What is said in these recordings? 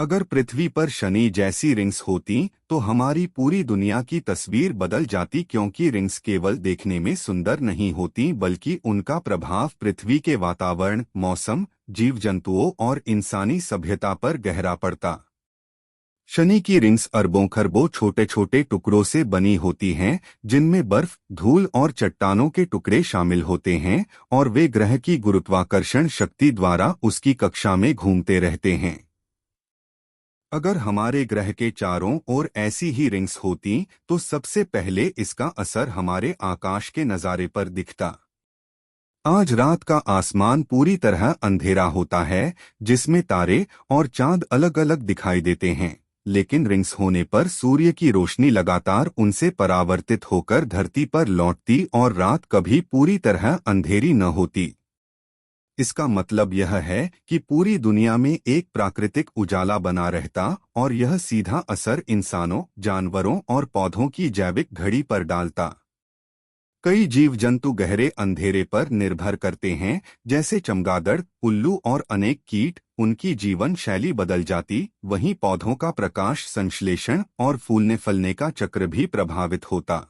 अगर पृथ्वी पर शनि जैसी रिंग्स होती तो हमारी पूरी दुनिया की तस्वीर बदल जाती, क्योंकि रिंग्स केवल देखने में सुंदर नहीं होती बल्कि उनका प्रभाव पृथ्वी के वातावरण, मौसम, जीव जंतुओं और इंसानी सभ्यता पर गहरा पड़ता। शनि की रिंग्स अरबों खरबों छोटे छोटे टुकड़ों से बनी होती हैं, जिनमें बर्फ, धूल और चट्टानों के टुकड़े शामिल होते हैं, और वे ग्रह की गुरुत्वाकर्षण शक्ति द्वारा उसकी कक्षा में घूमते रहते हैं। अगर हमारे ग्रह के चारों ओर ऐसी ही रिंग्स होती तो सबसे पहले इसका असर हमारे आकाश के नज़ारे पर दिखता। आज रात का आसमान पूरी तरह अंधेरा होता है, जिसमें तारे और चांद अलग अलग दिखाई देते हैं, लेकिन रिंग्स होने पर सूर्य की रोशनी लगातार उनसे परावर्तित होकर धरती पर लौटती और रात कभी पूरी तरह अंधेरी न होती। इसका मतलब यह है कि पूरी दुनिया में एक प्राकृतिक उजाला बना रहता और यह सीधा असर इंसानों, जानवरों और पौधों की जैविक घड़ी पर डालता। कई जीव जंतु गहरे अंधेरे पर निर्भर करते हैं, जैसे चमगादड़, उल्लू और अनेक कीट। उनकी जीवन शैली बदल जाती, वहीं पौधों का प्रकाश संश्लेषण और फूलने फलने का चक्र भी प्रभावित होता।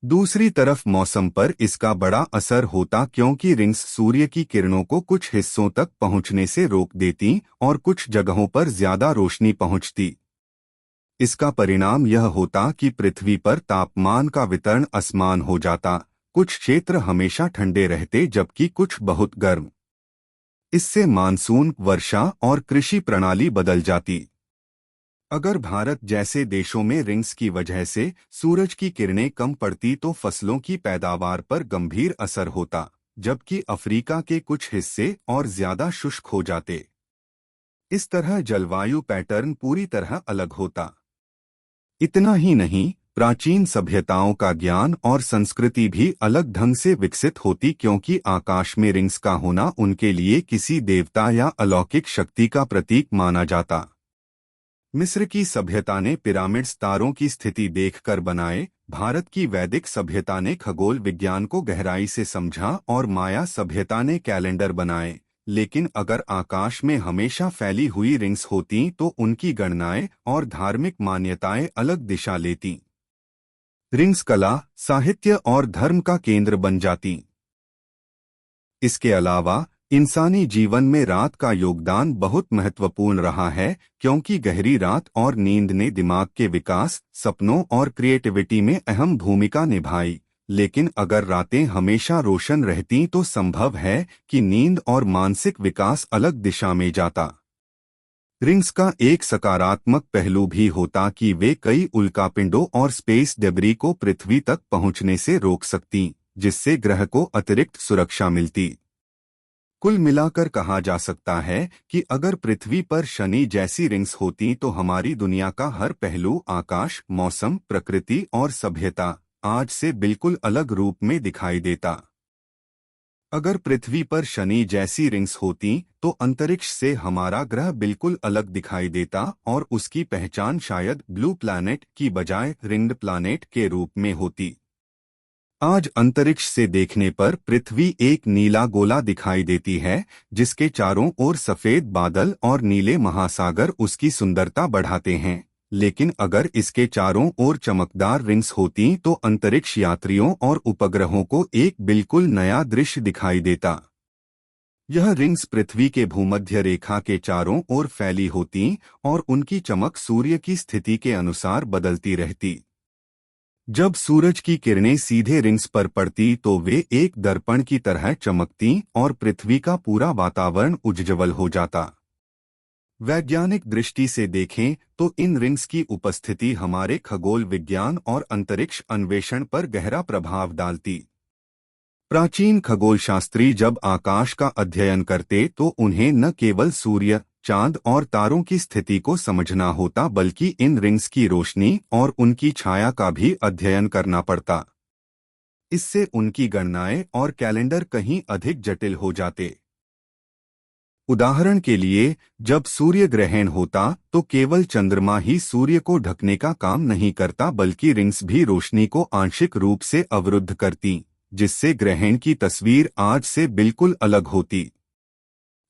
दूसरी तरफ मौसम पर इसका बड़ा असर होता, क्योंकि रिंग्स सूर्य की किरणों को कुछ हिस्सों तक पहुंचने से रोक देती और कुछ जगहों पर ज्यादा रोशनी पहुंचती। इसका परिणाम यह होता कि पृथ्वी पर तापमान का वितरण असमान हो जाता। कुछ क्षेत्र हमेशा ठंडे रहते जबकि कुछ बहुत गर्म। इससे मानसून, वर्षा और कृषि प्रणाली बदल जाती। अगर भारत जैसे देशों में रिंग्स की वजह से सूरज की किरणें कम पड़ती तो फसलों की पैदावार पर गंभीर असर होता, जबकि अफ्रीका के कुछ हिस्से और ज्यादा शुष्क हो जाते। इस तरह जलवायु पैटर्न पूरी तरह अलग होता। इतना ही नहीं, प्राचीन सभ्यताओं का ज्ञान और संस्कृति भी अलग ढंग से विकसित होती, क्योंकि आकाश में रिंग्स का होना उनके लिए किसी देवता या अलौकिक शक्ति का प्रतीक माना जाता। मिस्र की सभ्यता ने पिरामिड्स तारों की स्थिति देखकर बनाए, भारत की वैदिक सभ्यता ने खगोल विज्ञान को गहराई से समझा और माया सभ्यता ने कैलेंडर बनाए। लेकिन अगर आकाश में हमेशा फैली हुई रिंग्स होतीं तो उनकी गणनाएं और धार्मिक मान्यताएं अलग दिशा लेतीं। रिंग्स कला, साहित्य और धर्म का केंद्र बन जातीं। इसके अलावा इंसानी जीवन में रात का योगदान बहुत महत्वपूर्ण रहा है, क्योंकि गहरी रात और नींद ने दिमाग के विकास, सपनों और क्रिएटिविटी में अहम भूमिका निभाई। लेकिन अगर रातें हमेशा रोशन रहतीं तो संभव है कि नींद और मानसिक विकास अलग दिशा में जाता। रिंग्स का एक सकारात्मक पहलू भी होता कि वे कई उल्कापिंडों और स्पेस डेब्री को पृथ्वी तक पहुंचने से रोक सकतीं, जिससे ग्रह को अतिरिक्त सुरक्षा मिलती। कुल मिलाकर कहा जा सकता है कि अगर पृथ्वी पर शनि जैसी रिंग्स होती तो हमारी दुनिया का हर पहलू, आकाश, मौसम, प्रकृति और सभ्यता आज से बिल्कुल अलग रूप में दिखाई देता। अगर पृथ्वी पर शनि जैसी रिंग्स होती तो अंतरिक्ष से हमारा ग्रह बिल्कुल अलग दिखाई देता और उसकी पहचान शायद ब्लू प्लैनेट की बजाय रिंग्ड प्लैनेट के रूप में होती। आज अंतरिक्ष से देखने पर पृथ्वी एक नीला गोला दिखाई देती है, जिसके चारों ओर सफेद बादल और नीले महासागर उसकी सुंदरता बढ़ाते हैं। लेकिन अगर इसके चारों ओर चमकदार रिंग्स होती तो अंतरिक्ष यात्रियों और उपग्रहों को एक बिल्कुल नया दृश्य दिखाई देता। यह रिंग्स पृथ्वी के भूमध्य रेखा के चारों ओर फैली होती और उनकी चमक सूर्य की स्थिति के अनुसार बदलती रहती। जब सूरज की किरणें सीधे रिंग्स पर पड़ती तो वे एक दर्पण की तरह चमकती और पृथ्वी का पूरा वातावरण उज्ज्वल हो जाता। वैज्ञानिक दृष्टि से देखें तो इन रिंग्स की उपस्थिति हमारे खगोल विज्ञान और अंतरिक्ष अन्वेषण पर गहरा प्रभाव डालती। प्राचीन खगोलशास्त्री जब आकाश का अध्ययन करते तो उन्हें न केवल सूर्य, चांद और तारों की स्थिति को समझना होता, बल्कि इन रिंग्स की रोशनी और उनकी छाया का भी अध्ययन करना पड़ता। इससे उनकी गणनाएं और कैलेंडर कहीं अधिक जटिल हो जाते। उदाहरण के लिए, जब सूर्य ग्रहण होता तो केवल चंद्रमा ही सूर्य को ढकने का काम नहीं करता, बल्कि रिंग्स भी रोशनी को आंशिक रूप से अवरुद्ध करती, जिससे ग्रहण की तस्वीर आज से बिल्कुल अलग होती।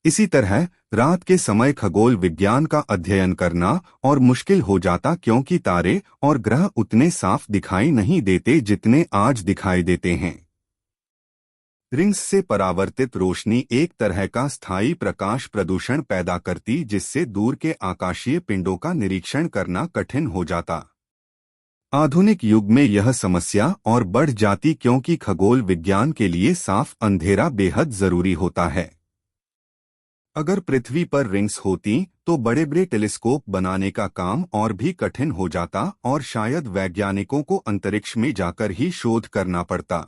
इसी तरह रात के समय खगोल विज्ञान का अध्ययन करना और मुश्किल हो जाता, क्योंकि तारे और ग्रह उतने साफ दिखाई नहीं देते जितने आज दिखाई देते हैं। रिंग्स से परावर्तित रोशनी एक तरह का स्थायी प्रकाश प्रदूषण पैदा करती, जिससे दूर के आकाशीय पिंडों का निरीक्षण करना कठिन हो जाता। आधुनिक युग में यह समस्या और बढ़ जाती, क्योंकि खगोल विज्ञान के लिए साफ अंधेरा बेहद जरूरी होता है। अगर पृथ्वी पर रिंग्स होती तो बड़े बड़े टेलीस्कोप बनाने का काम और भी कठिन हो जाता और शायद वैज्ञानिकों को अंतरिक्ष में जाकर ही शोध करना पड़ता।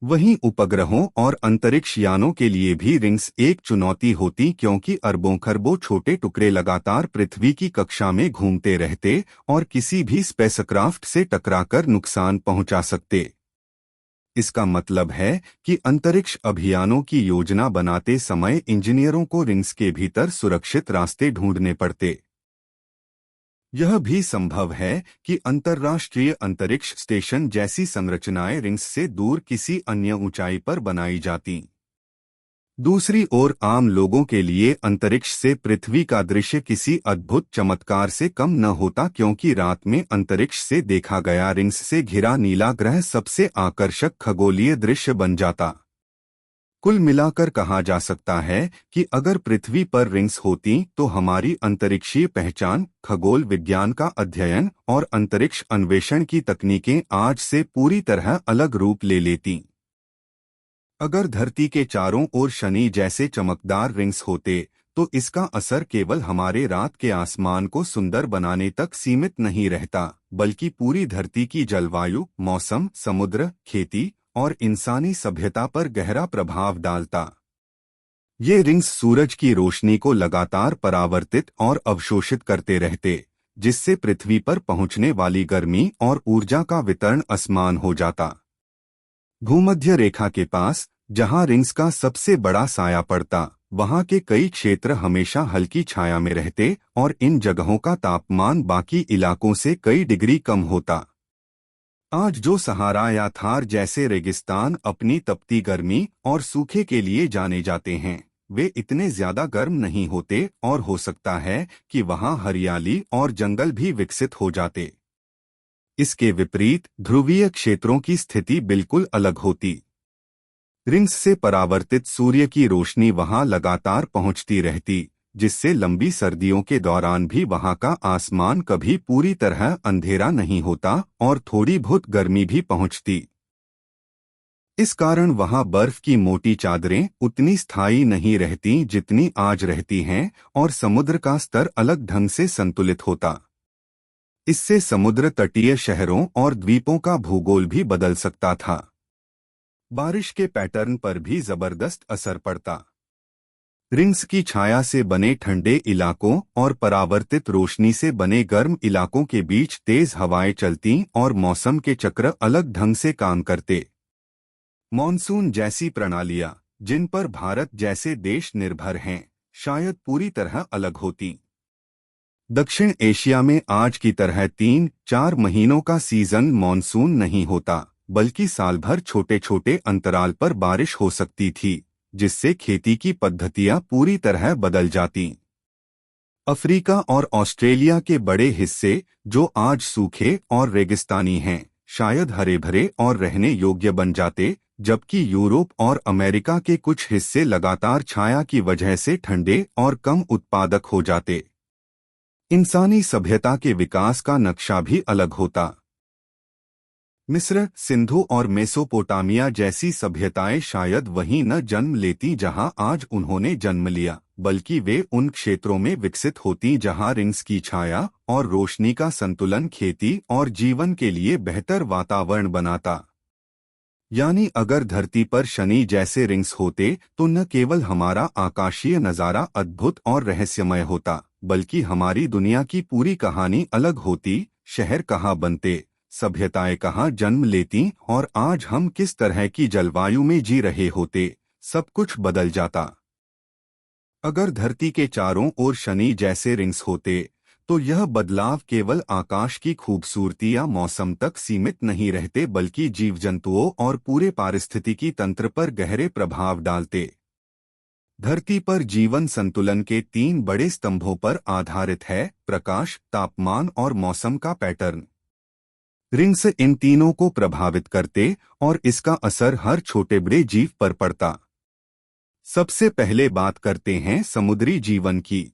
वहीं उपग्रहों और अंतरिक्ष यानों के लिए भी रिंग्स एक चुनौती होती, क्योंकि अरबों खरबों छोटे टुकड़े लगातार पृथ्वी की कक्षा में घूमते रहते और किसी भी स्पेसक्राफ्ट से टकराकर नुकसान पहुंचा सकते। इसका मतलब है कि अंतरिक्ष अभियानों की योजना बनाते समय इंजीनियरों को रिंग्स के भीतर सुरक्षित रास्ते ढूंढने पड़ते। यह भी संभव है कि अंतर्राष्ट्रीय अंतरिक्ष स्टेशन जैसी संरचनाएं रिंग्स से दूर किसी अन्य ऊंचाई पर बनाई जाती। दूसरी ओर आम लोगों के लिए अंतरिक्ष से पृथ्वी का दृश्य किसी अद्भुत चमत्कार से कम न होता, क्योंकि रात में अंतरिक्ष से देखा गया रिंग्स से घिरा नीला ग्रह सबसे आकर्षक खगोलीय दृश्य बन जाता। कुल मिलाकर कहा जा सकता है कि अगर पृथ्वी पर रिंग्स होती तो हमारी अंतरिक्षीय पहचान, खगोल विज्ञान का अध्ययन और अंतरिक्ष अन्वेषण की तकनीकें आज से पूरी तरह अलग रूप ले लेती। अगर धरती के चारों ओर शनि जैसे चमकदार रिंग्स होते तो इसका असर केवल हमारे रात के आसमान को सुंदर बनाने तक सीमित नहीं रहता, बल्कि पूरी धरती की जलवायु, मौसम, समुद्र, खेती और इंसानी सभ्यता पर गहरा प्रभाव डालता। ये रिंग्स सूरज की रोशनी को लगातार परावर्तित और अवशोषित करते रहते, जिससे पृथ्वी पर पहुंचने वाली गर्मी और ऊर्जा का वितरण असमान हो जाता। भूमध्य रेखा के पास, जहां रिंग्स का सबसे बड़ा साया पड़ता, वहां के कई क्षेत्र हमेशा हल्की छाया में रहते और इन जगहों का तापमान बाकी इलाकों से कई डिग्री कम होता। आज जो सहारा या थार जैसे रेगिस्तान अपनी तपती गर्मी और सूखे के लिए जाने जाते हैं, वे इतने ज्यादा गर्म नहीं होते और हो सकता है कि वहां हरियाली और जंगल भी विकसित हो जाते। इसके विपरीत ध्रुवीय क्षेत्रों की स्थिति बिल्कुल अलग होती। रिंग्स से परावर्तित सूर्य की रोशनी वहां लगातार पहुंचती रहती, जिससे लंबी सर्दियों के दौरान भी वहां का आसमान कभी पूरी तरह अंधेरा नहीं होता और थोड़ी बहुत गर्मी भी पहुंचती। इस कारण वहां बर्फ की मोटी चादरें उतनी स्थायी नहीं रहती जितनी आज रहती हैं और समुद्र का स्तर अलग ढंग से संतुलित होता। इससे समुद्र तटीय शहरों और द्वीपों का भूगोल भी बदल सकता था। बारिश के पैटर्न पर भी जबरदस्त असर पड़ता। रिंग्स की छाया से बने ठंडे इलाकों और परावर्तित रोशनी से बने गर्म इलाकों के बीच तेज हवाएं चलती और मौसम के चक्र अलग ढंग से काम करते। मॉनसून जैसी प्रणालियां, जिन पर भारत जैसे देश निर्भर हैं, शायद पूरी तरह अलग होती। दक्षिण एशिया में आज की तरह 3-4 महीनों का सीजन मॉनसून नहीं होता, बल्कि साल भर छोटे छोटे अंतराल पर बारिश हो सकती थी, जिससे खेती की पद्धतियां पूरी तरह बदल जातीं। अफ्रीका और ऑस्ट्रेलिया के बड़े हिस्से, जो आज सूखे और रेगिस्तानी हैं, शायद हरे भरे और रहने योग्य बन जाते, जबकि यूरोप और अमेरिका के कुछ हिस्से लगातार छाया की वजह से ठंडे और कम उत्पादक हो जाते। इंसानी सभ्यता के विकास का नक्शा भी अलग होता। मिस्र, सिंधु और मेसोपोटामिया जैसी सभ्यताएं शायद वहीं न जन्म लेती जहां आज उन्होंने जन्म लिया, बल्कि वे उन क्षेत्रों में विकसित होती जहां रिंग्स की छाया और रोशनी का संतुलन खेती और जीवन के लिए बेहतर वातावरण बनाता। यानी अगर धरती पर शनि जैसे रिंग्स होते तो न केवल हमारा आकाशीय नज़ारा अद्भुत और रहस्यमय होता, बल्कि हमारी दुनिया की पूरी कहानी अलग होती। शहर कहाँ बनते, सभ्यताएं कहाँ जन्म लेती और आज हम किस तरह की जलवायु में जी रहे होते, सब कुछ बदल जाता। अगर धरती के चारों ओर शनि जैसे रिंग्स होते तो यह बदलाव केवल आकाश की खूबसूरती या मौसम तक सीमित नहीं रहते, बल्कि जीव जंतुओं और पूरे पारिस्थितिकी तंत्र पर गहरे प्रभाव डालते। धरती पर जीवन संतुलन के 3 बड़े स्तंभों पर आधारित है: प्रकाश, तापमान और मौसम का पैटर्न। रिंग्स इन तीनों को प्रभावित करते और इसका असर हर छोटे बड़े जीव पर पड़ता। सबसे पहले बात करते हैं समुद्री जीवन की।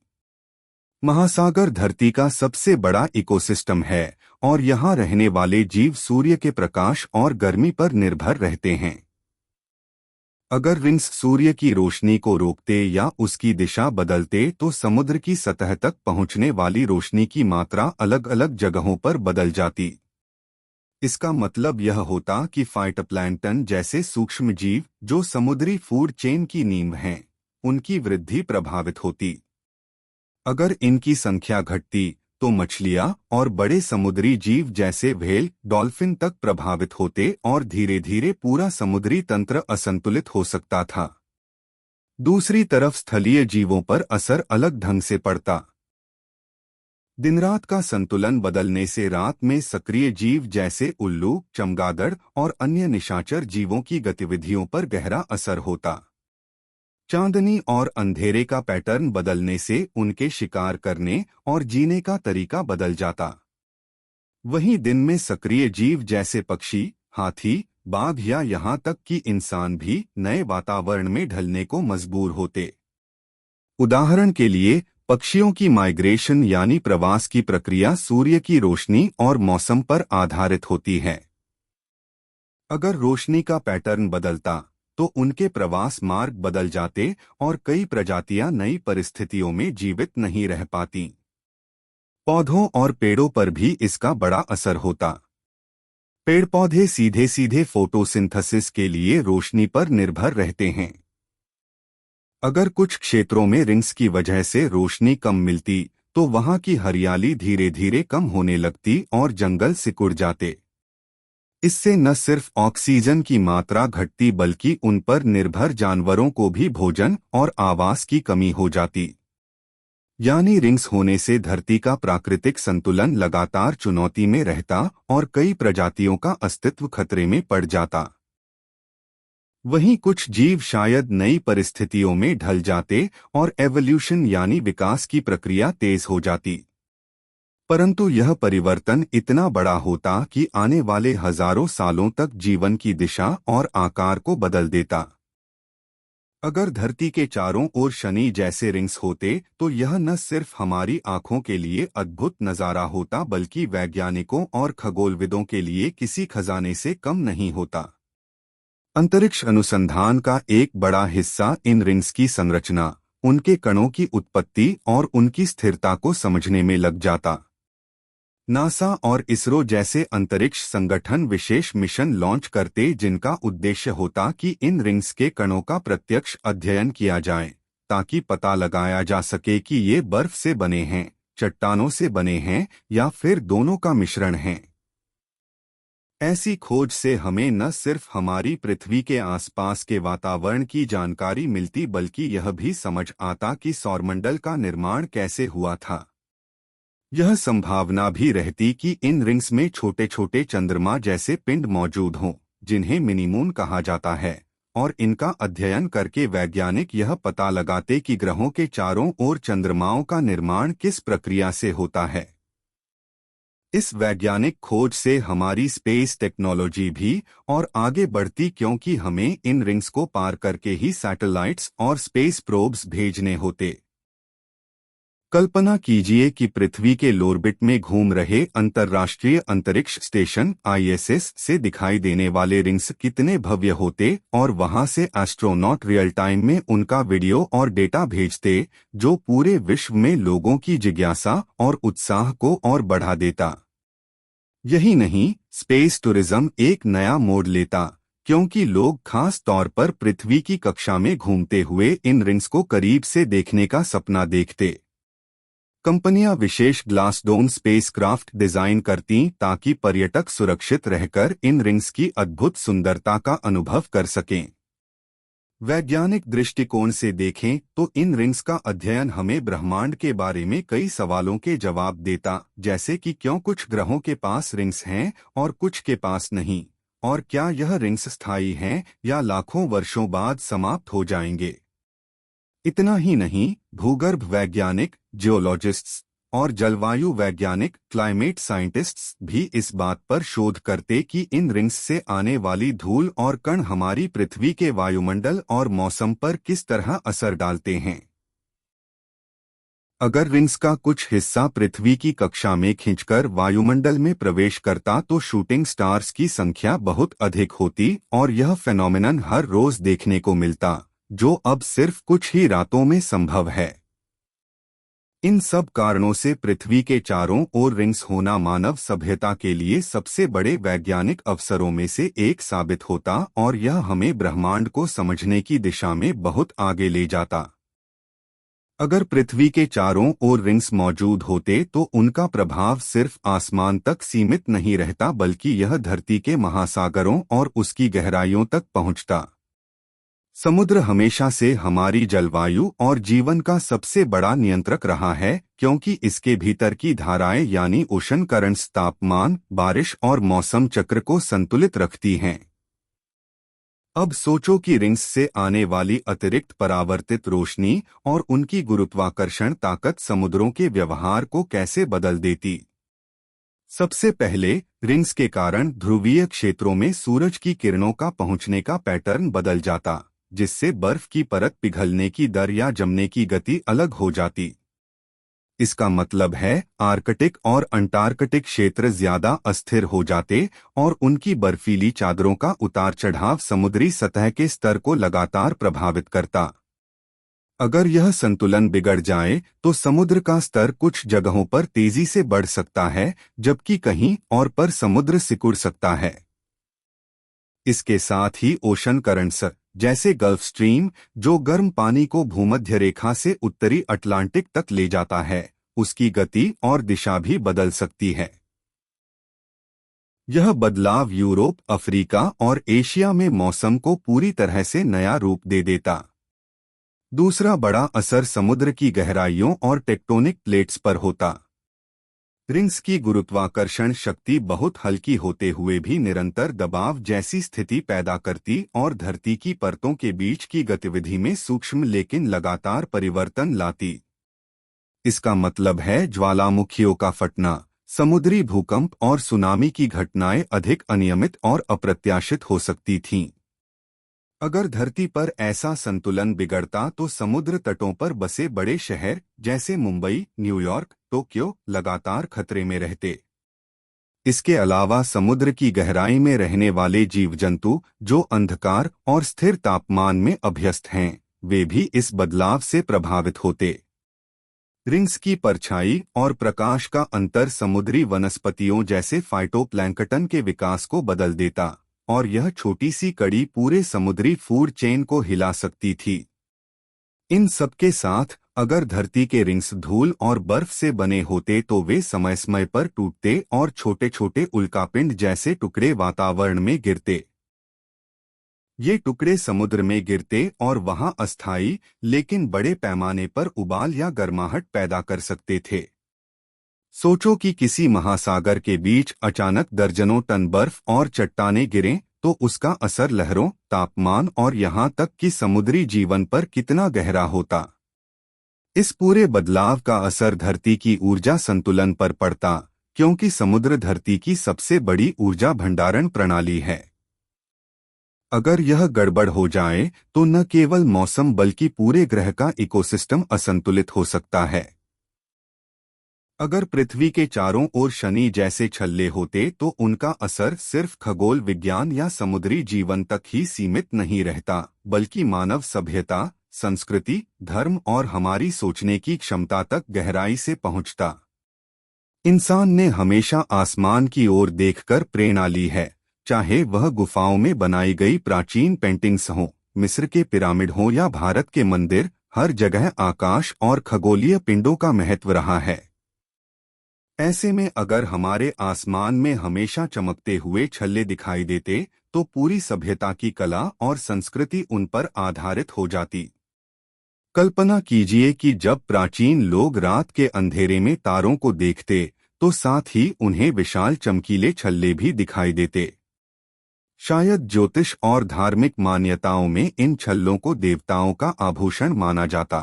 महासागर धरती का सबसे बड़ा इकोसिस्टम है और यहाँ रहने वाले जीव सूर्य के प्रकाश और गर्मी पर निर्भर रहते हैं। अगर रिंग्स सूर्य की रोशनी को रोकते या उसकी दिशा बदलते तो समुद्र की सतह तक पहुंचने वाली रोशनी की मात्रा अलग अलग जगहों पर बदल जाती। इसका मतलब यह होता कि फाइटोप्लैंक्टन जैसे सूक्ष्म जीव जो समुद्री फूड चेन की नींव हैं, उनकी वृद्धि प्रभावित होती। अगर इनकी संख्या घटती तो मछलियां और बड़े समुद्री जीव जैसे व्हेल, डॉल्फिन तक प्रभावित होते और धीरे धीरे पूरा समुद्री तंत्र असंतुलित हो सकता था। दूसरी तरफ स्थलीय जीवों पर असर अलग ढंग से पड़ता। दिन रात का संतुलन बदलने से रात में सक्रिय जीव जैसे उल्लू, चमगादड़ और अन्य निशाचर जीवों की गतिविधियों पर गहरा असर होता। चांदनी और अंधेरे का पैटर्न बदलने से उनके शिकार करने और जीने का तरीका बदल जाता। वहीं दिन में सक्रिय जीव जैसे पक्षी, हाथी, बाघ या यहाँ तक कि इंसान भी नए वातावरण में ढलने को मजबूर होते। उदाहरण के लिए, पक्षियों की माइग्रेशन यानी प्रवास की प्रक्रिया सूर्य की रोशनी और मौसम पर आधारित होती है। अगर रोशनी का पैटर्न बदलता तो उनके प्रवास मार्ग बदल जाते और कई प्रजातियां नई परिस्थितियों में जीवित नहीं रह पाती। पौधों और पेड़ों पर भी इसका बड़ा असर होता। पेड़ पौधे सीधे सीधे फोटोसिंथेसिस के लिए रोशनी पर निर्भर रहते हैं। अगर कुछ क्षेत्रों में रिंग्स की वजह से रोशनी कम मिलती तो वहां की हरियाली धीरे धीरे कम होने लगती और जंगल सिकुड़ जाते। इससे न सिर्फ ऑक्सीजन की मात्रा घटती बल्कि उन पर निर्भर जानवरों को भी भोजन और आवास की कमी हो जाती। यानी रिंग्स होने से धरती का प्राकृतिक संतुलन लगातार चुनौती में रहता और कई प्रजातियों का अस्तित्व खतरे में पड़ जाता। वहीं कुछ जीव शायद नई परिस्थितियों में ढल जाते और एवोल्यूशन यानी विकास की प्रक्रिया तेज हो जाती। परंतु यह परिवर्तन इतना बड़ा होता कि आने वाले हजारों सालों तक जीवन की दिशा और आकार को बदल देता। अगर धरती के चारों ओर शनि जैसे रिंग्स होते तो यह न सिर्फ हमारी आंखों के लिए अद्भुत नजारा होता बल्कि वैज्ञानिकों और खगोलविदों के लिए किसी खजाने से कम नहीं होता। अंतरिक्ष अनुसंधान का एक बड़ा हिस्सा इन रिंग्स की संरचना, उनके कणों की उत्पत्ति और उनकी स्थिरता को समझने में लग जाता। नासा और इसरो जैसे अंतरिक्ष संगठन विशेष मिशन लॉन्च करते जिनका उद्देश्य होता कि इन रिंग्स के कणों का प्रत्यक्ष अध्ययन किया जाए ताकि पता लगाया जा सके कि ये बर्फ से बने हैं, चट्टानों से बने हैं या फिर दोनों का मिश्रण है। ऐसी खोज से हमें न सिर्फ हमारी पृथ्वी के आसपास के वातावरण की जानकारी मिलती बल्कि यह भी समझ आता कि सौरमंडल का निर्माण कैसे हुआ था। यह संभावना भी रहती कि इन रिंग्स में छोटे छोटे चंद्रमा जैसे पिंड मौजूद हों जिन्हें मिनीमून कहा जाता है और इनका अध्ययन करके वैज्ञानिक यह पता लगाते कि ग्रहों के चारों ओर चंद्रमाओं का निर्माण किस प्रक्रिया से होता है। इस वैज्ञानिक खोज से हमारी स्पेस टेक्नोलॉजी भी और आगे बढ़ती क्योंकि हमें इन रिंग्स को पार करके ही सैटेलाइट्स और स्पेस प्रोब्स भेजने होते। कल्पना कीजिए कि पृथ्वी के लोरबिट में घूम रहे अंतर्राष्ट्रीय अंतरिक्ष स्टेशन ISS से दिखाई देने वाले रिंग्स कितने भव्य होते और वहां से एस्ट्रोनॉट रियल टाइम में उनका वीडियो और डेटा भेजते जो पूरे विश्व में लोगों की जिज्ञासा और उत्साह को और बढ़ा देता। यही नहीं, स्पेस टूरिज्म एक नया मोड़ लेता क्योंकि लोग खास तौर पर पृथ्वी की कक्षा में घूमते हुए इन रिंग्स को करीब से देखने का सपना देखते। कंपनियां विशेष ग्लास डोम स्पेसक्राफ्ट डिजाइन करती ताकि पर्यटक सुरक्षित रहकर इन रिंग्स की अद्भुत सुंदरता का अनुभव कर सकें। वैज्ञानिक दृष्टिकोण से देखें तो इन रिंग्स का अध्ययन हमें ब्रह्मांड के बारे में कई सवालों के जवाब देता, जैसे कि क्यों कुछ ग्रहों के पास रिंग्स हैं और कुछ के पास नहीं, और क्या यह रिंग्स स्थायी हैं या लाखों वर्षों बाद समाप्त हो जाएंगे। इतना ही नहीं, भूगर्भ वैज्ञानिक जियोलॉजिस्ट्स और जलवायु वैज्ञानिक क्लाइमेट साइंटिस्ट्स भी इस बात पर शोध करते कि इन रिंग्स से आने वाली धूल और कण हमारी पृथ्वी के वायुमंडल और मौसम पर किस तरह असर डालते हैं। अगर रिंग्स का कुछ हिस्सा पृथ्वी की कक्षा में खींचकर वायुमंडल में प्रवेश करता तो शूटिंग स्टार्स की संख्या बहुत अधिक होती और यह फेनोमेनन हर रोज देखने को मिलता, जो अब सिर्फ कुछ ही रातों में संभव है। इन सब कारणों से पृथ्वी के चारों ओर रिंग्स होना मानव सभ्यता के लिए सबसे बड़े वैज्ञानिक अवसरों में से एक साबित होता और यह हमें ब्रह्मांड को समझने की दिशा में बहुत आगे ले जाता। अगर पृथ्वी के चारों ओर रिंग्स मौजूद होते तो उनका प्रभाव सिर्फ आसमान तक सीमित नहीं रहता, बल्कि यह धरती के महासागरों और उसकी गहराइयों तक पहुंचता। समुद्र हमेशा से हमारी जलवायु और जीवन का सबसे बड़ा नियंत्रक रहा है, क्योंकि इसके भीतर की धाराएं यानी ओशन करंट्स तापमान, बारिश और मौसम चक्र को संतुलित रखती हैं। अब सोचो कि रिंग्स से आने वाली अतिरिक्त परावर्तित रोशनी और उनकी गुरुत्वाकर्षण ताकत समुद्रों के व्यवहार को कैसे बदल देती। सबसे पहले, रिंग्स के कारण ध्रुवीय क्षेत्रों में सूरज की किरणों का पहुंचने का पैटर्न बदल जाता, जिससे बर्फ की परत पिघलने की दर या जमने की गति अलग हो जाती। इसका मतलब है आर्कटिक और अंटार्कटिक क्षेत्र ज्यादा अस्थिर हो जाते और उनकी बर्फीली चादरों का उतार चढ़ाव समुद्री सतह के स्तर को लगातार प्रभावित करता। अगर यह संतुलन बिगड़ जाए तो समुद्र का स्तर कुछ जगहों पर तेजी से बढ़ सकता है, जबकि कहीं और पर समुद्र सिकुड़ सकता है। इसके साथ ही ओशन करंट्स जैसे गल्फ स्ट्रीम, जो गर्म पानी को भूमध्य रेखा से उत्तरी अटलांटिक तक ले जाता है, उसकी गति और दिशा भी बदल सकती है। यह बदलाव यूरोप, अफ्रीका और एशिया में मौसम को पूरी तरह से नया रूप दे देता। दूसरा बड़ा असर समुद्र की गहराइयों और टेक्टोनिक प्लेट्स पर होता। रिंग्स की गुरुत्वाकर्षण शक्ति बहुत हल्की होते हुए भी निरंतर दबाव जैसी स्थिति पैदा करती और धरती की परतों के बीच की गतिविधि में सूक्ष्म लेकिन लगातार परिवर्तन लाती। इसका मतलब है ज्वालामुखियों का फटना, समुद्री भूकंप और सुनामी की घटनाएं अधिक अनियमित और अप्रत्याशित हो सकती थीं। अगर धरती पर ऐसा संतुलन बिगड़ता तो समुद्र तटों पर बसे बड़े शहर जैसे मुंबई, न्यूयॉर्क, टोक्यो लगातार खतरे में रहते। इसके अलावा समुद्र की गहराई में रहने वाले जीव जंतु जो अंधकार और स्थिर तापमान में अभ्यस्त हैं, वे भी इस बदलाव से प्रभावित होते। रिंग्स की परछाई और प्रकाश का अंतर समुद्री वनस्पतियों जैसे फाइटोप्लैंक्टन के विकास को बदल देता और यह छोटी सी कड़ी पूरे समुद्री फूड चेन को हिला सकती थी। इन सबके साथ अगर धरती के रिंग्स धूल और बर्फ से बने होते तो वे समय समय पर टूटते और छोटे छोटे उल्कापिंड जैसे टुकड़े वातावरण में गिरते। ये टुकड़े समुद्र में गिरते और वहां अस्थायी लेकिन बड़े पैमाने पर उबाल या गर्माहट पैदा कर सकते थे। सोचो कि किसी महासागर के बीच अचानक दर्जनों टन बर्फ और चट्टानें गिरें तो उसका असर लहरों, तापमान और यहां तक कि समुद्री जीवन पर कितना गहरा होता। इस पूरे बदलाव का असर धरती की ऊर्जा संतुलन पर पड़ता, क्योंकि समुद्र धरती की सबसे बड़ी ऊर्जा भंडारण प्रणाली है। अगर यह गड़बड़ हो जाए तो न केवल मौसम बल्कि पूरे ग्रह का इकोसिस्टम असंतुलित हो सकता है। अगर पृथ्वी के चारों ओर शनि जैसे छल्ले होते तो उनका असर सिर्फ खगोल विज्ञान या समुद्री जीवन तक ही सीमित नहीं रहता, बल्कि मानव सभ्यता, संस्कृति, धर्म और हमारी सोचने की क्षमता तक गहराई से पहुंचता। इंसान ने हमेशा आसमान की ओर देखकर प्रेरणा ली है, चाहे वह गुफाओं में बनाई गई प्राचीन पेंटिंग्स हों, मिस्र के पिरामिड हों या भारत के मंदिर, हर जगह आकाश और खगोलीय पिंडों का महत्व रहा है। ऐसे में अगर हमारे आसमान में हमेशा चमकते हुए छल्ले दिखाई देते तो पूरी सभ्यता की कला और संस्कृति उन पर आधारित हो जाती। कल्पना कीजिए कि जब प्राचीन लोग रात के अंधेरे में तारों को देखते तो साथ ही उन्हें विशाल चमकीले छल्ले भी दिखाई देते। शायद ज्योतिष और धार्मिक मान्यताओं में इन छल्लों को देवताओं का आभूषण माना जाता।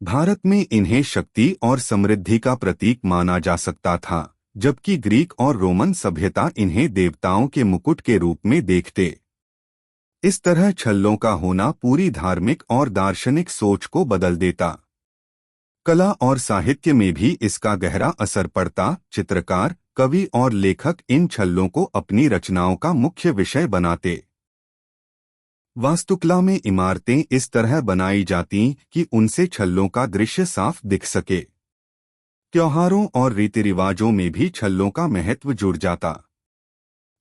भारत में इन्हें शक्ति और समृद्धि का प्रतीक माना जा सकता था, जबकि ग्रीक और रोमन सभ्यता इन्हें देवताओं के मुकुट के रूप में देखते। इस तरह छल्लों का होना पूरी धार्मिक और दार्शनिक सोच को बदल देता। कला और साहित्य में भी इसका गहरा असर पड़ता। चित्रकार, कवि और लेखक इन छल्लों को अपनी रचनाओं का मुख्य विषय बनाते। वास्तुकला में इमारतें इस तरह बनाई जाती कि उनसे छल्लों का दृश्य साफ दिख सके। त्योहारों और रीति रिवाजों में भी छल्लों का महत्व जुड़ जाता।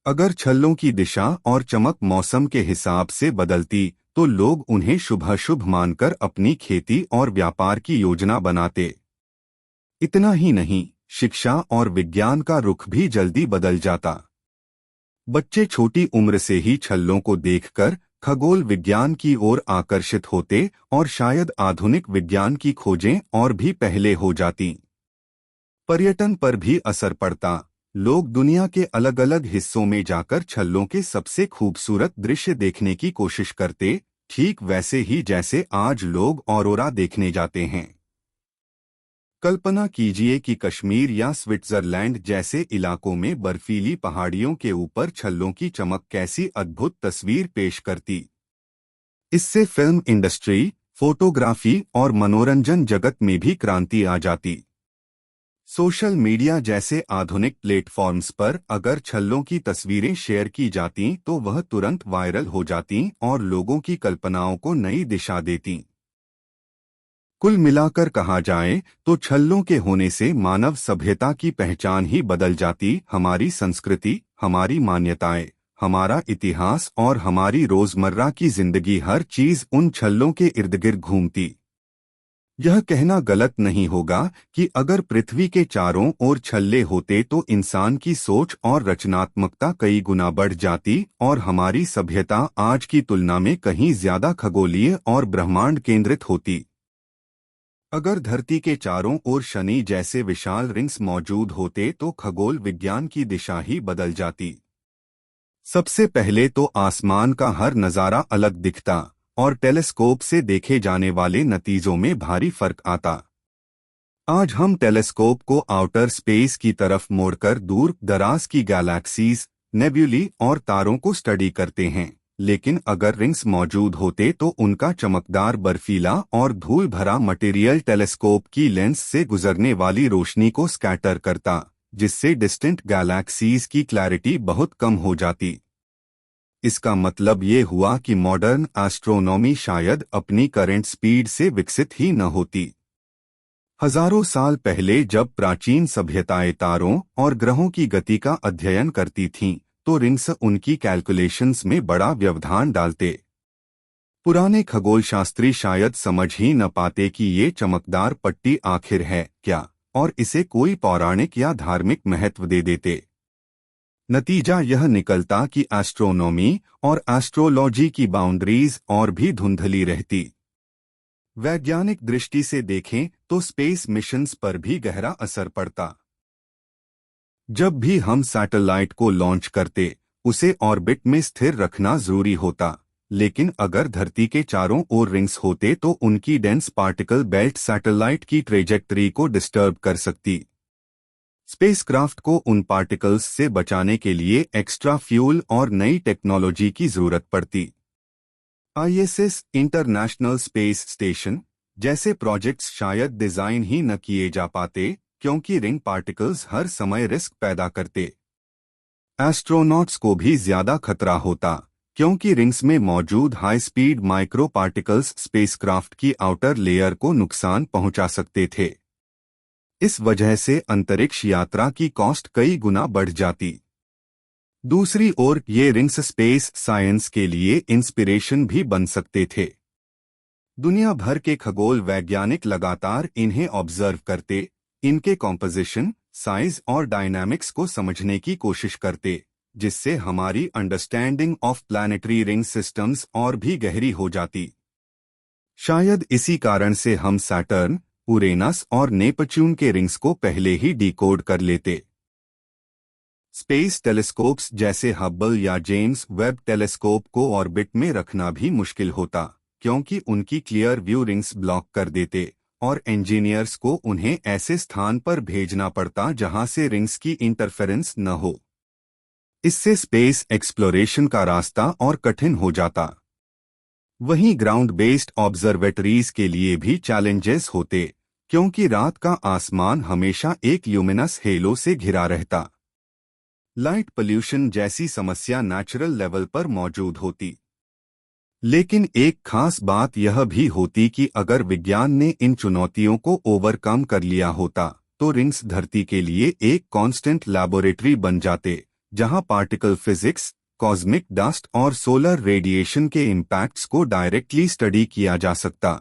अगर छल्लों की दिशा और चमक मौसम के हिसाब से बदलती तो लोग उन्हें शुभ मानकर अपनी खेती और व्यापार की योजना बनाते। इतना ही नहीं, शिक्षा और विज्ञान का रुख भी जल्दी बदल जाता। बच्चे छोटी उम्र से ही छल्लों को देखकर खगोल विज्ञान की ओर आकर्षित होते और शायद आधुनिक विज्ञान की खोजें और भी पहले हो जाती। पर्यटन पर भी असर पड़ता। लोग दुनिया के अलग अलग हिस्सों में जाकर छल्लों के सबसे खूबसूरत दृश्य देखने की कोशिश करते, ठीक वैसे ही जैसे आज लोग ऑरोरा देखने जाते हैं। कल्पना कीजिए कि कश्मीर या स्विट्जरलैंड जैसे इलाकों में बर्फीली पहाड़ियों के ऊपर छल्लों की चमक कैसी अद्भुत तस्वीर पेश करती। इससे फिल्म इंडस्ट्री, फोटोग्राफी और मनोरंजन जगत में भी क्रांति आ जाती। सोशल मीडिया जैसे आधुनिक प्लेटफॉर्म्स पर अगर छल्लों की तस्वीरें शेयर की जातीं तो वह तुरंत वायरल हो जातीं और लोगों की कल्पनाओं को नई दिशा देतीं। कुल मिलाकर कहा जाए तो छल्लों के होने से मानव सभ्यता की पहचान ही बदल जाती। हमारी संस्कृति, हमारी मान्यताएं, हमारा इतिहास और हमारी रोजमर्रा की जिंदगी, हर चीज उन छल्लों के इर्द गिर्द घूमती। यह कहना गलत नहीं होगा कि अगर पृथ्वी के चारों ओर छल्ले होते तो इंसान की सोच और रचनात्मकता कई गुना बढ़ जाती और हमारी सभ्यता आज की तुलना में कहीं ज्यादा खगोलीय और ब्रह्मांड केंद्रित होती। अगर धरती के चारों ओर शनि जैसे विशाल रिंग्स मौजूद होते तो खगोल विज्ञान की दिशा ही बदल जाती। सबसे पहले तो आसमान का हर नज़ारा अलग दिखता और टेलीस्कोप से देखे जाने वाले नतीजों में भारी फर्क आता। आज हम टेलीस्कोप को आउटर स्पेस की तरफ मोड़कर दूर दराज की गैलेक्सीज, नेब्यूली और तारों को स्टडी करते हैं, लेकिन अगर रिंग्स मौजूद होते तो उनका चमकदार बर्फीला और धूल भरा मटेरियल टेलीस्कोप की लेंस से गुजरने वाली रोशनी को स्कैटर करता, जिससे डिस्टेंट गैलेक्सीज की क्लैरिटी बहुत कम हो जाती। इसका मतलब ये हुआ कि मॉडर्न एस्ट्रोनॉमी शायद अपनी करंट स्पीड से विकसित ही न होती। हजारों साल पहले जब प्राचीन सभ्यताएं तारों और ग्रहों की गति का अध्ययन करती थीं, तो रिंग्स उनकी कैलकुलेशंस में बड़ा व्यवधान डालते। पुराने खगोलशास्त्री शायद समझ ही न पाते कि ये चमकदार पट्टी आखिर है क्या, और इसे कोई पौराणिक या धार्मिक महत्व दे देते। नतीजा यह निकलता कि एस्ट्रोनॉमी और एस्ट्रोलॉजी की बाउंड्रीज और भी धुंधली रहती। वैज्ञानिक दृष्टि से देखें तो स्पेस मिशंस पर भी गहरा असर पड़ता। जब भी हम सैटेलाइट को लॉन्च करते, उसे ऑर्बिट में स्थिर रखना जरूरी होता, लेकिन अगर धरती के चारों ओर रिंग्स होते तो उनकी डेंस पार्टिकल बेल्ट सैटेलाइट की ट्रेजेक्टरी को डिस्टर्ब कर सकती। स्पेसक्राफ्ट को उन पार्टिकल्स से बचाने के लिए एक्स्ट्रा फ्यूल और नई टेक्नोलॉजी की जरूरत पड़ती। आईएसएस, इंटरनेशनल स्पेस स्टेशन जैसे प्रोजेक्ट्स शायद डिजाइन ही न किए जा पाते, क्योंकि रिंग पार्टिकल्स हर समय रिस्क पैदा करते। एस्ट्रोनॉट्स को भी ज्यादा खतरा होता, क्योंकि रिंग्स में मौजूद high speed micro particles spacecraft की आउटर लेयर को नुकसान पहुंचा सकते थे। इस वजह से अंतरिक्ष यात्रा की कॉस्ट कई गुना बढ़ जाती। दूसरी ओर ये रिंग्स स्पेस साइंस के लिए इंस्पिरेशन भी बन सकते थे। दुनिया भर के खगोल वैज्ञानिक लगातार इन्हें ऑब्जर्व करते, इनके कॉम्पोजिशन, साइज और डायनामिक्स को समझने की कोशिश करते, जिससे हमारी understanding of planetary ring systems और भी गहरी हो जाती। शायद इसी कारण से हम सैटर्न, उरेनस और नेपच्यून के रिंग्स को पहले ही डिकोड कर लेते। स्पेस टेलीस्कोप्स जैसे हब्बल या जेम्स वेब टेलीस्कोप को ऑर्बिट में रखना भी मुश्किल होता, क्योंकि उनकी क्लियर व्यू रिंग्स ब्लॉक कर देते और इंजीनियर्स को उन्हें ऐसे स्थान पर भेजना पड़ता जहां से रिंग्स की इंटरफेरेंस न हो। इससे स्पेस एक्सप्लोरेशन का रास्ता और कठिन हो जाता। वहीं ग्राउंड बेस्ड ऑब्जर्वेटरीज के लिए भी चैलेंजेस होते, क्योंकि रात का आसमान हमेशा एक ल्यूमिनस हेलो से घिरा रहता। लाइट पोल्यूशन जैसी समस्या नेचुरल लेवल पर मौजूद होती। लेकिन एक खास बात यह भी होती कि अगर विज्ञान ने इन चुनौतियों को ओवरकम कर लिया होता तो रिंग्स धरती के लिए एक कांस्टेंट लैबोरेटरी बन जाते, जहां पार्टिकल फिजिक्स, कॉस्मिक डस्ट और सोलर रेडिएशन के इम्पैक्ट्स को डायरेक्टली स्टडी किया जा सकता।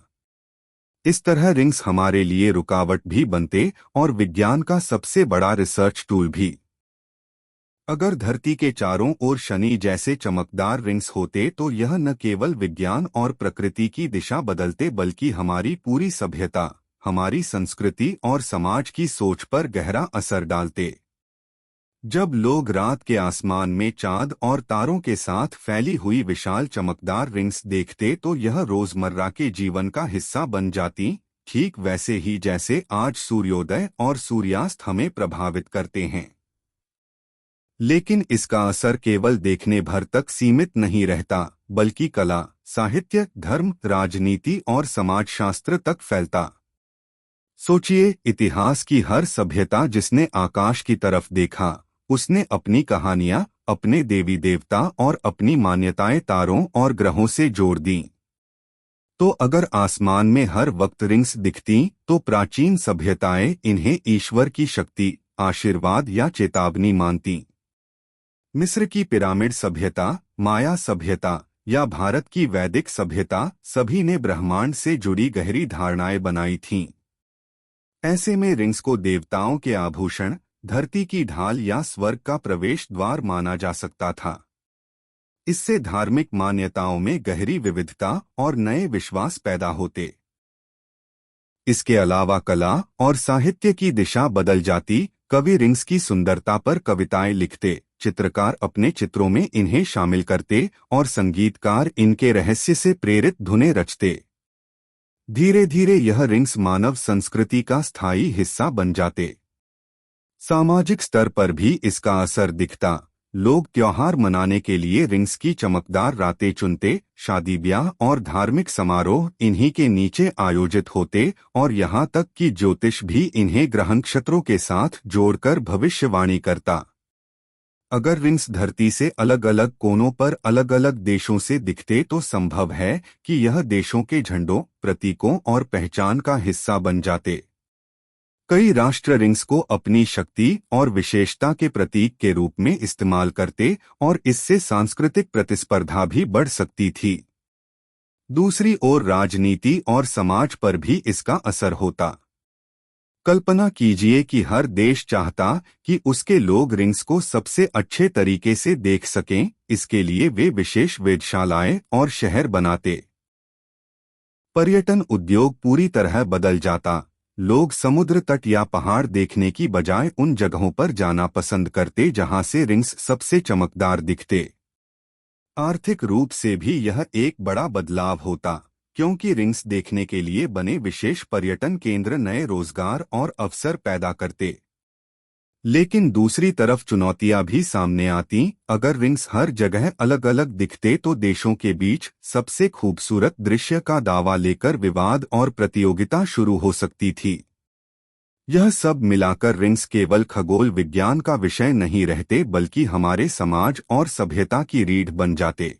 इस तरह रिंग्स हमारे लिए रुकावट भी बनते और विज्ञान का सबसे बड़ा रिसर्च टूल भी। अगर धरती के चारों ओर शनि जैसे चमकदार रिंग्स होते तो यह न केवल विज्ञान और प्रकृति की दिशा बदलते बल्कि हमारी पूरी सभ्यता, हमारी संस्कृति और समाज की सोच पर गहरा असर डालते। जब लोग रात के आसमान में चांद और तारों के साथ फैली हुई विशाल चमकदार रिंग्स देखते तो यह रोजमर्रा के जीवन का हिस्सा बन जाती, ठीक वैसे ही जैसे आज सूर्योदय और सूर्यास्त हमें प्रभावित करते हैं। लेकिन इसका असर केवल देखने भर तक सीमित नहीं रहता, बल्कि कला, साहित्य, धर्म, राजनीति और समाजशास्त्र तक फैलता। सोचिए, इतिहास की हर सभ्यता जिसने आकाश की तरफ देखा, उसने अपनी कहानियां, अपने देवी देवता और अपनी मान्यताएं तारों और ग्रहों से जोड़ दी। तो अगर आसमान में हर वक्त रिंग्स दिखती तो प्राचीन सभ्यताएं इन्हें ईश्वर की शक्ति, आशीर्वाद या चेतावनी मानती। मिस्र की पिरामिड सभ्यता, माया सभ्यता या भारत की वैदिक सभ्यता, सभी ने ब्रह्मांड से जुड़ी गहरी धारणाएं बनाई थीं। ऐसे में रिंग्स को देवताओं के आभूषण, धरती की ढाल या स्वर्ग का प्रवेश द्वार माना जा सकता था। इससे धार्मिक मान्यताओं में गहरी विविधता और नए विश्वास पैदा होते। इसके अलावा कला और साहित्य की दिशा बदल जाती। कवि रिंग्स की सुंदरता पर कविताएं लिखते, चित्रकार अपने चित्रों में इन्हें शामिल करते और संगीतकार इनके रहस्य से प्रेरित धुनें रचते। धीरे धीरे यह रिंग्स मानव संस्कृति का स्थायी हिस्सा बन जाते। सामाजिक स्तर पर भी इसका असर दिखता। लोग त्योहार मनाने के लिए रिंग्स की चमकदार रातें चुनते, शादी ब्याह और धार्मिक समारोह इन्हीं के नीचे आयोजित होते और यहाँ तक कि ज्योतिष भी इन्हें ग्रह नक्षत्रों के साथ जोड़कर भविष्यवाणी करता। अगर रिंग्स धरती से अलग अलग कोनों पर अलग अलग देशों से दिखते तो संभव है कि यह देशों के झंडों, प्रतीकों और पहचान का हिस्सा बन जाते। कई राष्ट्र रिंग्स को अपनी शक्ति और विशेषता के प्रतीक के रूप में इस्तेमाल करते और इससे सांस्कृतिक प्रतिस्पर्धा भी बढ़ सकती थी। दूसरी ओर राजनीति और समाज पर भी इसका असर होता। कल्पना कीजिए कि हर देश चाहता कि उसके लोग रिंग्स को सबसे अच्छे तरीके से देख सकें, इसके लिए वे विशेष वेधशालाएं और शहर बनाते। पर्यटन उद्योग पूरी तरह बदल जाता। लोग समुद्र तट या पहाड़ देखने की बजाय उन जगहों पर जाना पसंद करते जहां से रिंग्स सबसे चमकदार दिखते। आर्थिक रूप से भी यह एक बड़ा बदलाव होता, क्योंकि रिंग्स देखने के लिए बने विशेष पर्यटन केंद्र नए रोजगार और अवसर पैदा करते। लेकिन दूसरी तरफ चुनौतियां भी सामने आती। अगर रिंग्स हर जगह अलग अलग दिखते तो देशों के बीच सबसे खूबसूरत दृश्य का दावा लेकर विवाद और प्रतियोगिता शुरू हो सकती थी। यह सब मिलाकर रिंग्स केवल खगोल विज्ञान का विषय नहीं रहते बल्कि हमारे समाज और सभ्यता की रीढ़ बन जाते।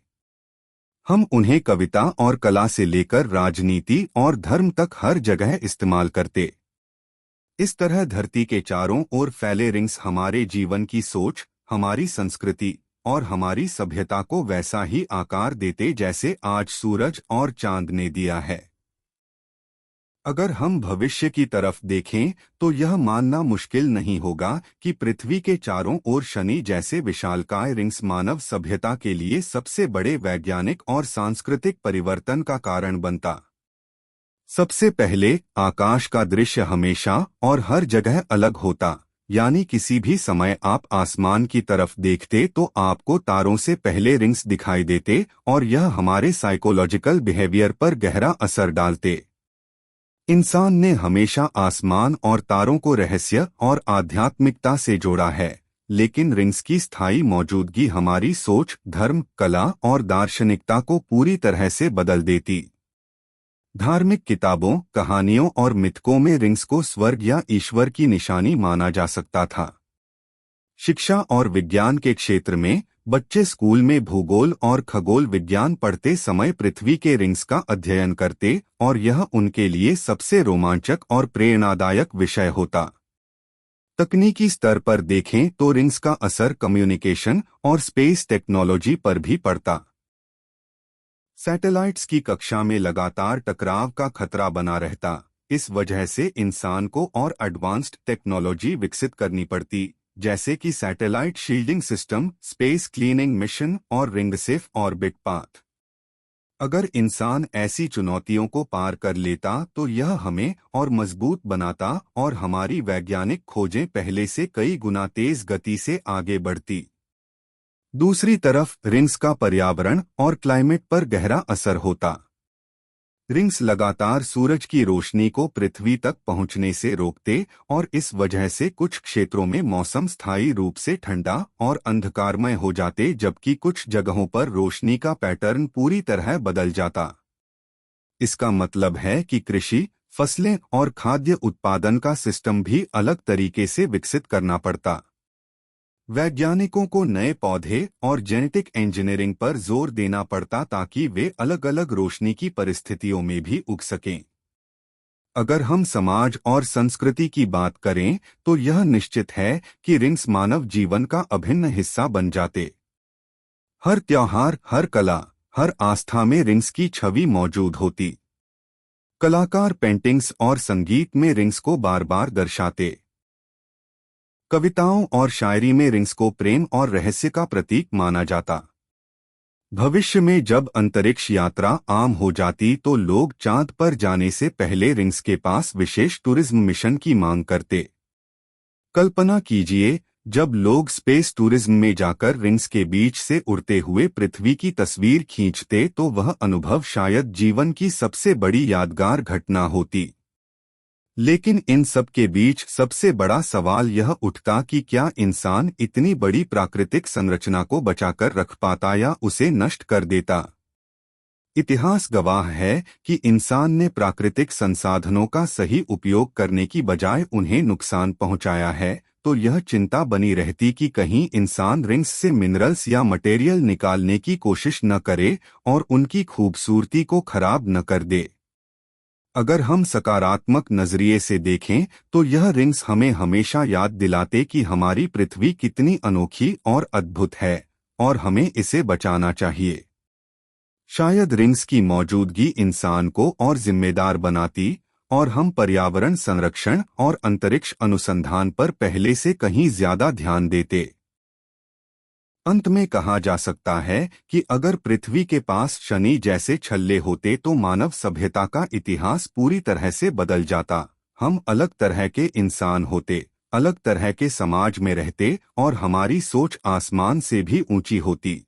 हम उन्हें कविता और कला से लेकर राजनीति और धर्म तक हर जगह इस्तेमाल करते। इस तरह धरती के चारों ओर फैले रिंग्स हमारे जीवन की सोच, हमारी संस्कृति और हमारी सभ्यता को वैसा ही आकार देते जैसे आज सूरज और चांद ने दिया है। अगर हम भविष्य की तरफ देखें तो यह मानना मुश्किल नहीं होगा कि पृथ्वी के चारों ओर शनि जैसे विशालकाय रिंग्स मानव सभ्यता के लिए सबसे बड़े वैज्ञानिक और सांस्कृतिक परिवर्तन का कारण बनता। सबसे पहले, आकाश का दृश्य हमेशा और हर जगह अलग होता। यानी किसी भी समय आप आसमान की तरफ देखते तो आपको तारों से पहले रिंग्स दिखाई देते और यह हमारे साइकोलॉजिकल बिहेवियर पर गहरा असर डालते। इंसान ने हमेशा आसमान और तारों को रहस्य और आध्यात्मिकता से जोड़ा है, लेकिन रिंग्स की स्थायी मौजूदगी हमारी सोच, धर्म, कला और दार्शनिकता को पूरी तरह से बदल देती। धार्मिक किताबों, कहानियों और मिथकों में रिंग्स को स्वर्ग या ईश्वर की निशानी माना जा सकता था। शिक्षा और विज्ञान के क्षेत्र में बच्चे स्कूल में भूगोल और खगोल विज्ञान पढ़ते समय पृथ्वी के रिंग्स का अध्ययन करते और यह उनके लिए सबसे रोमांचक और प्रेरणादायक विषय होता। तकनीकी स्तर पर देखें तो रिंग्स का असर कम्युनिकेशन और स्पेस टेक्नोलॉजी पर भी पड़ता। सैटेलाइट्स की कक्षा में लगातार टकराव का खतरा बना रहता। इस वजह से इंसान को और एडवांस्ड टेक्नोलॉजी विकसित करनी पड़ती, जैसे कि satellite shielding system, space cleaning mission और रिंग सेफ ऑर्बिट पाथ। अगर इंसान ऐसी चुनौतियों को पार कर लेता तो यह हमें और मजबूत बनाता और हमारी वैज्ञानिक खोजें पहले से कई गुना तेज गति से आगे बढ़ती। दूसरी तरफ रिंग्स का पर्यावरण और क्लाइमेट पर गहरा असर होता। रिंग्स लगातार सूरज की रोशनी को पृथ्वी तक पहुंचने से रोकते और इस वजह से कुछ क्षेत्रों में मौसम स्थायी रूप से ठंडा और अंधकारमय हो जाते, जबकि कुछ जगहों पर रोशनी का पैटर्न पूरी तरह बदल जाता। इसका मतलब है कि कृषि, फसलें और खाद्य उत्पादन का सिस्टम भी अलग तरीके से विकसित करना पड़ता। वैज्ञानिकों को नए पौधे और जेनेटिक इंजीनियरिंग पर जोर देना पड़ता ताकि वे अलग अलग रोशनी की परिस्थितियों में भी उग सकें। अगर हम समाज और संस्कृति की बात करें तो यह निश्चित है कि रिंग्स मानव जीवन का अभिन्न हिस्सा बन जाते। हर त्योहार, हर कला, हर आस्था में रिंग्स की छवि मौजूद होती। कलाकार पेंटिंग्स और संगीत में रिंग्स को बार बार दर्शाते। कविताओं और शायरी में रिंग्स को प्रेम और रहस्य का प्रतीक माना जाता। भविष्य में जब अंतरिक्ष यात्रा आम हो जाती तो लोग चांद पर जाने से पहले रिंग्स के पास विशेष टूरिज्म मिशन की मांग करते। कल्पना कीजिए, जब लोग स्पेस टूरिज्म में जाकर रिंग्स के बीच से उड़ते हुए पृथ्वी की तस्वीर खींचते तो वह अनुभव शायद जीवन की सबसे बड़ी यादगार घटना होती। लेकिन इन सब के बीच सबसे बड़ा सवाल यह उठता कि क्या इंसान इतनी बड़ी प्राकृतिक संरचना को बचाकर रख पाता या उसे नष्ट कर देता। इतिहास गवाह है कि इंसान ने प्राकृतिक संसाधनों का सही उपयोग करने की बजाय उन्हें नुकसान पहुंचाया है, तो यह चिंता बनी रहती कि कहीं इंसान रिंग्स से मिनरल्स या मटेरियल निकालने की कोशिश न करे और उनकी खूबसूरती को खराब न कर दे। अगर हम सकारात्मक नजरिए से देखें तो यह रिंग्स हमें हमेशा याद दिलाते कि हमारी पृथ्वी कितनी अनोखी और अद्भुत है और हमें इसे बचाना चाहिए। शायद रिंग्स की मौजूदगी इंसान को और जिम्मेदार बनाती और हम पर्यावरण संरक्षण और अंतरिक्ष अनुसंधान पर पहले से कहीं ज्यादा ध्यान देते। अंत में कहा जा सकता है कि अगर पृथ्वी के पास शनि जैसे छल्ले होते तो मानव सभ्यता का इतिहास पूरी तरह से बदल जाता। हम अलग तरह के इंसान होते, अलग तरह के समाज में रहते और हमारी सोच आसमान से भी ऊंची होती।